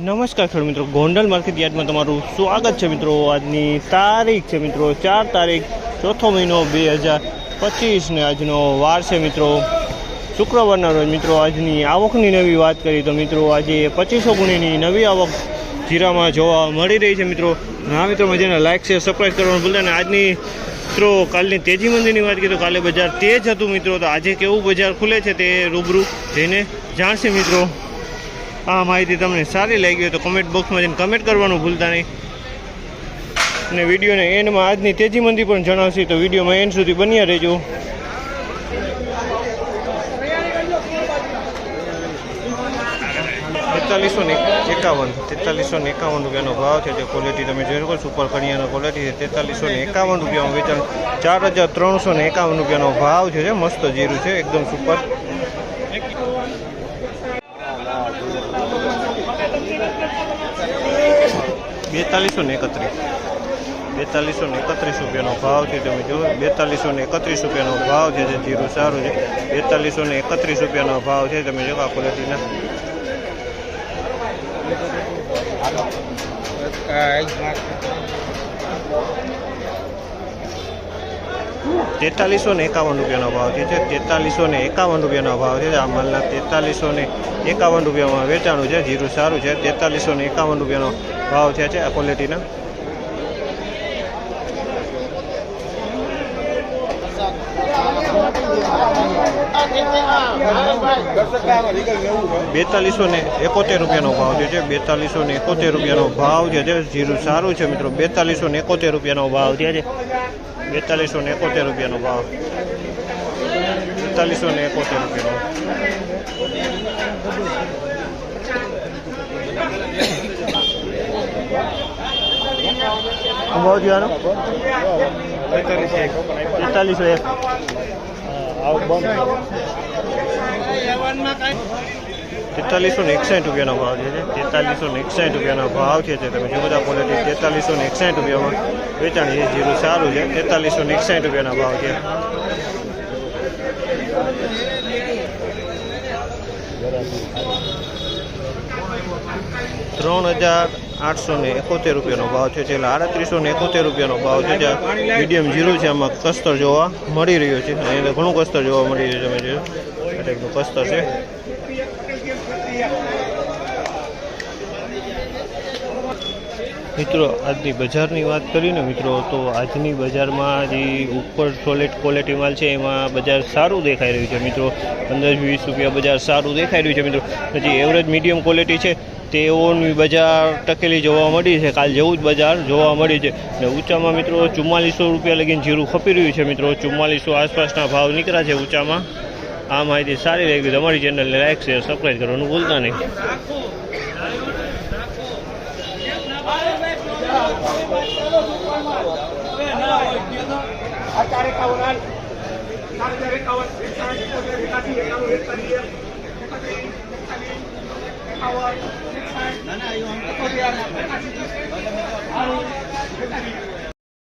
નમસ્કાર ખેડૂત મિત્રો, ગોંડલ માર્કેટ યાર્ડમાં તમારું સ્વાગત છે મિત્રો। આજની તારીખ છે મિત્રો 4 તારીખ ચોથો મહિનો 2025 ને આજનો વાર છે મિત્રો શુક્રવારના રોજ। મિત્રો આજની આવકની નવી વાત કરી તો મિત્રો આજે 2500 ગુણીની નવી આવક જીરામાં જોવા મળી રહી છે મિત્રો। હા મિત્રો, મજાના લાઇક શેર સબસ્ક્રાઈબ કરવાનું ભૂલતા નહીં। આજની મિત્રો કાલની તેજી મંદીની વાત કરીએ તો કાલે બજાર તેજ હતું મિત્રો, તો આજે કેવું બજાર ખુલે છે તે રૂબરૂ જઈને જાણશે મિત્રો। આ માહિતી તમને સારી લાગી હોય તો કમેન્ટ બોક્સમાં જઈને કમેન્ટ કરવાનું ભૂલતા નહીં અને વિડીયોને એન્ડમાં આજની તેજી મંદી પણ જણાવશે, તો વિડીયોમાં એન્ડ સુધી બન્યા રહેજો। ₹4351 રૂપિયાનો ભાવ છે। જે ક્વોલિટી તમે જોઈ શકો સુપર કણિયાનો ક્વોલિટી છે। ₹4351 રૂપિયામાં વેચાણ। 4351 રૂપિયાનો ભાવ છે। મસ્ત જીરું છે, એકદમ સુપર। ₹4231 રૂપિયાનો ભાવ છે। તમે જો ₹4231 રૂપિયાનો ભાવ છે। જે જીરું સારું છે। ₹4231 રૂપિયાનો ભાવ છે। તમે જો આ ક્વોલિટીના ₹4351 રૂપિયાનો ભાવ છે। ₹4351 રૂપિયાનો ભાવ છે। આ માલના ₹4351 રૂપિયામાં વેચાણું છે। જીરું સારું છે। ₹4351 રૂપિયાનો ભાવ છે આ ક્વોલિટીના। ₹4271 રૂપિયાનો ભાવ છે। ₹4271 રૂપિયાનો ભાવ છે। જીરું સારું છે મિત્રો। ₹4271 રૂપિયાનો ભાવ છે। ₹4271 રૂપિયાનો ભાવ। ₹4271 રૂપિયાનો ભાવ છે આનો। 4301 ₹4361 રૂપિયાનો ભાવ છે। ₹4361 રૂપિયાનો ભાવ છે। તમે જો બધા ક્વોલિટી ₹4361 રૂપિયામાં વેચાણ છે। જીરું સારું છે। ₹4361 રૂપિયાનો ભાવ છે। ₹3871 રૂપિયાનો ભાવ છે। છેલ્લા ₹3871 રૂપિયાનો ભાવ છે। જ્યાં મીડિયમ જીરું છે આમાં કસ્તર જોવા મળી રહ્યો છે। અહીં ઘણું કસ્તર જોવા મળી રહ્યું છે। તમે જોયું આ ટાઈપનું કસ્તર છે। મિત્રો આજની બજારની વાત કરીને મિત્રો તો આજની બજારમાં જે ઉપર સોલિડ ક્વોલિટી માલ છે એમાં બજાર સારું દેખાઈ રહ્યું છે મિત્રો। 15-20 રૂપિયા બજાર સારું દેખાઈ રહ્યું છે મિત્રો। હજી એવરેજ મીડિયમ ક્વોલિટી છે તેઓની બજાર ટકેલી જોવા મળી છે। કાલ જેવું જ બજાર જોવા મળી છે ને ઊંચામાં મિત્રો 4400 રૂપિયા લગીને જીરું ખપી રહ્યું છે મિત્રો। 4400 આસપાસના ભાવ નીકળ્યા છે ઊંચામાં। આ માહિતી સારી લાગી તો અમારી ચેનલને લાઈક શેર સબસ્ક્રાઈબ કરવાનું ભૂલતા નહીં। અત્યારે